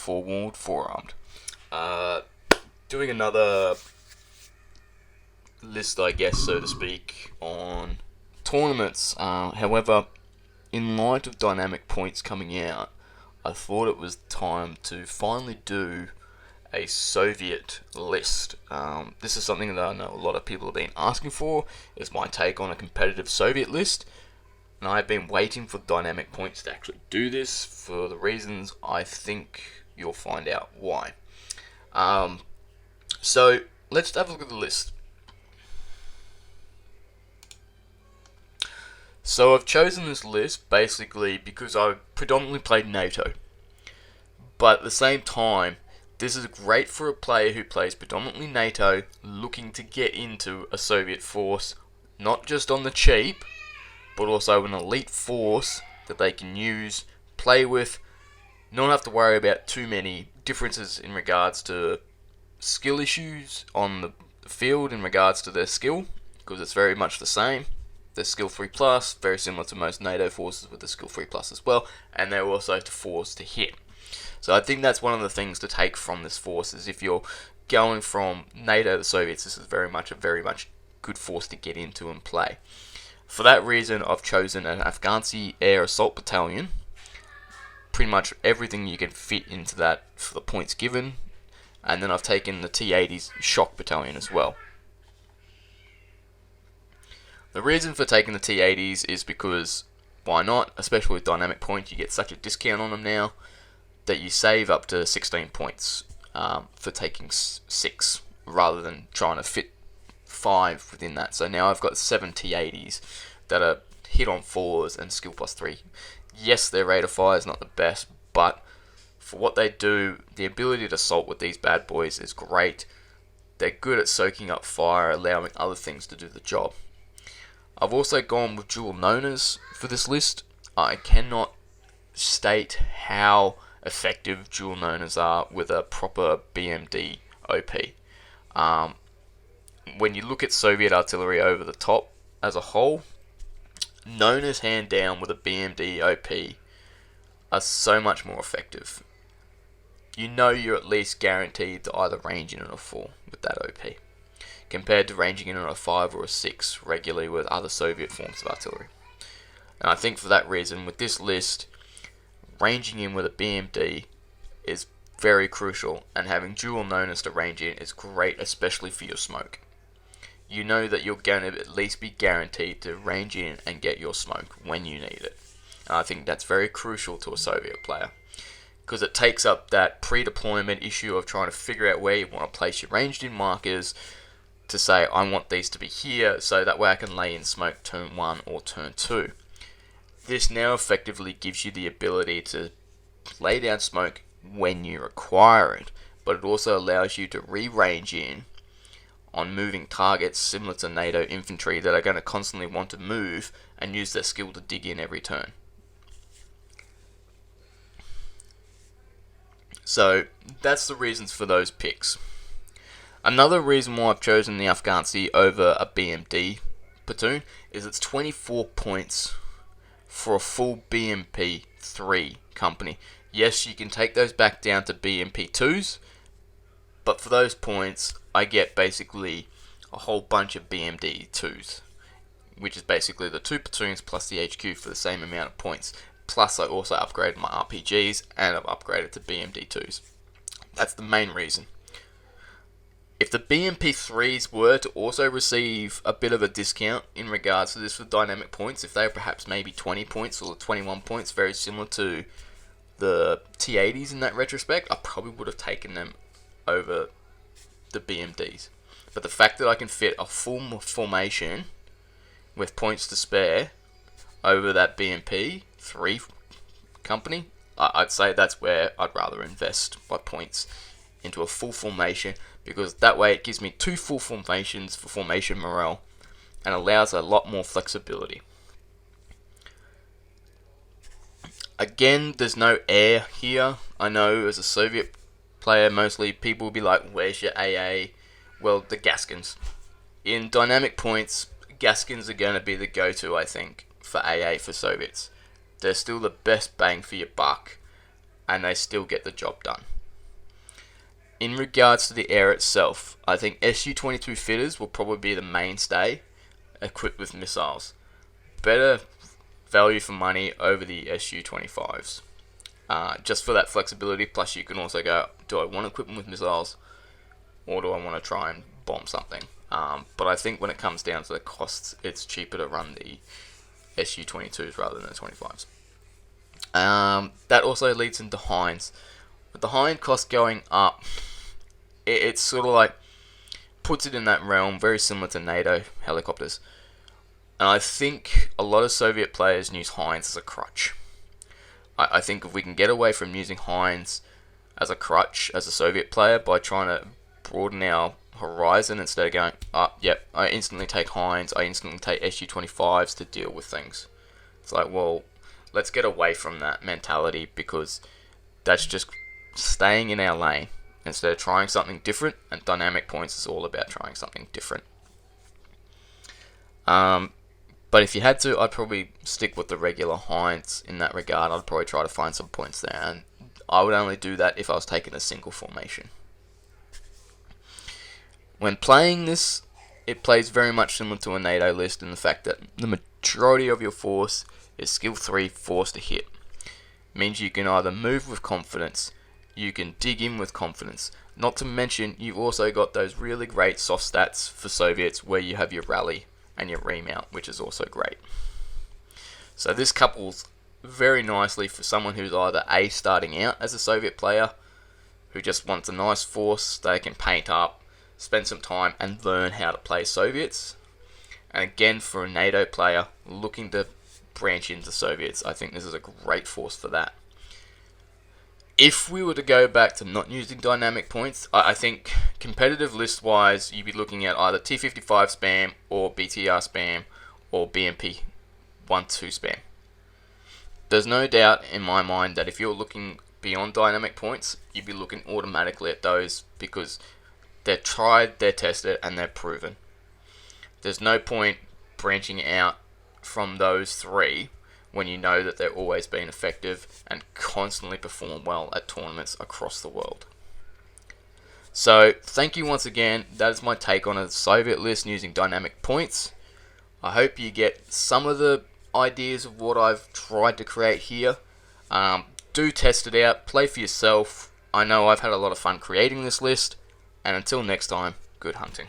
forewarned, forearmed. Doing another list, I guess, so to speak, on tournaments. However, in light of dynamic points coming out, I thought it was time to finally do a Soviet list. This is something that I know a lot of people have been asking for. It's my take on a competitive Soviet list. And I've been waiting for dynamic points to actually do this for the reasons I think you'll find out why. So let's have a look at the list. So I've chosen this list basically because I predominantly played NATO. But at the same time, this is great for a player who plays predominantly NATO, looking to get into a Soviet force, not just on the cheap, but also an elite force that they can use, play with, not have to worry about too many differences in regards to skill issues on the field in regards to their skill, because it's very much the same. They're skill 3+, very similar to most NATO forces with the skill 3+ as well, and they're also to force to hit. So I think that's one of the things to take from this force, is if you're going from NATO to Soviets, this is very much good force to get into and play. For that reason, I've chosen an Afghan Air Assault Battalion. Pretty much everything you can fit into that for the points given. And then I've taken the T-80s Shock Battalion as well. The reason for taking the T-80s is because, why not? Especially with dynamic points, you get such a discount on them now that you save up to 16 points for taking 6, rather than trying to fit 5 within that. So now I've got 7 T-80s that are hit on 4s and skill +3. Yes, their rate of fire is not the best, but for what they do, the ability to assault with these bad boys is great. They're good at soaking up fire, allowing other things to do the job. I've also gone with dual Nona-S for this list. I cannot state how effective dual Nona-S are with a proper BMD OP. When you look at Soviet artillery over the top as a whole, Nona-S hand down with a BMD OP are so much more effective. You know you're at least guaranteed to either range in on a 4 with that OP, compared to ranging in on a 5 or a 6 regularly with other Soviet forms of artillery. And I think for that reason, with this list, ranging in with a BMD is very crucial, and having dual Nona-S to range in is great, especially for your smoke. You know that you're going to at least be guaranteed to range in and get your smoke when you need it. And I think that's very crucial to a Soviet player, because it takes up that pre-deployment issue of trying to figure out where you want to place your ranged in markers to say, I want these to be here, so that way I can lay in smoke turn 1 or turn 2. This now effectively gives you the ability to lay down smoke when you require it, but it also allows you to re-range in on moving targets similar to NATO infantry that are going to constantly want to move and use their skill to dig in every turn. So that's the reasons for those picks. Another reason why I've chosen the Afghan over a BMD platoon is it's 24 points for a full BMP 3 company. Yes, you can take those back down to BMP 2s, but for those points, I get basically a whole bunch of BMD 2s, which is basically the 2 platoons plus the HQ for the same amount of points. Plus, I also upgraded my RPGs, and I've upgraded to BMD 2s. That's the main reason. If the BMP 3s were to also receive a bit of a discount in regards to this with dynamic points, if they were perhaps maybe 20 points or 21 points, very similar to the T-80s in that retrospect, I probably would have taken them over the BMDs. But the fact that I can fit a full formation with points to spare over that BMP 3 company, I'd say that's where I'd rather invest my points into a full formation, because that way it gives me 2 full formations for formation morale and allows a lot more flexibility. Again, there's no air here. I know as a Soviet player, mostly people will be like, where's your AA? Well, the Gaskins. In dynamic points, Gaskins are going to be the go-to, I think, for AA for Soviets. They're still the best bang for your buck, and they still get the job done. in regards to the air itself, I think Su-22 fitters will probably be the mainstay, equipped with missiles. Better value for money over the Su-25s. Just for that flexibility, plus you can also go, do I want to equip them with missiles, or do I want to try and bomb something? But I think when it comes down to the costs, it's cheaper to run the Su-22s rather than the 25s. That also leads into Hinds. With the Hind cost going up, it's sort of like puts it in that realm, very similar to NATO helicopters. And I think a lot of Soviet players use Hinds as a crutch. I think if we can get away from using Hinds as a crutch as a Soviet player by trying to broaden our horizon instead of going, yep, I instantly take Hinds, I instantly take Su-25s to deal with things. It's like, well, let's get away from that mentality, because that's just staying in our lane instead of trying something different, and dynamic points is all about trying something different. But if you had to, I'd probably stick with the regular Hinds in that regard. I'd probably try to find some points there, and I would only do that if I was taking a single formation. When playing this, it plays very much similar to a NATO list in the fact that the majority of your force is skill 3, force to hit. It means you can either move with confidence, you can dig in with confidence. Not to mention, you've also got those really great soft stats for Soviets where you have your rally and your remount, which is also great. So this couples very nicely for someone who's either A, starting out as a Soviet player, who just wants a nice force they can paint up, spend some time and learn how to play Soviets. And again, for a NATO player looking to branch into Soviets, I think this is a great force for that. If we were to go back to not using dynamic points, I think competitive list wise, you'd be looking at either T55 spam or BTR spam or BMP 1-2 spam. There's no doubt in my mind that if you're looking beyond dynamic points, you'd be looking automatically at those, because they're tried, they're tested, and they're proven. There's no point branching out from those three when you know that they've always been effective and constantly perform well at tournaments across the world. So, thank you once again. That is my take on a Soviet list using dynamic points. I hope you get some of the ideas of what I've tried to create here. Do test it out, play for yourself. I know I've had a lot of fun creating this list, and until next time, good hunting.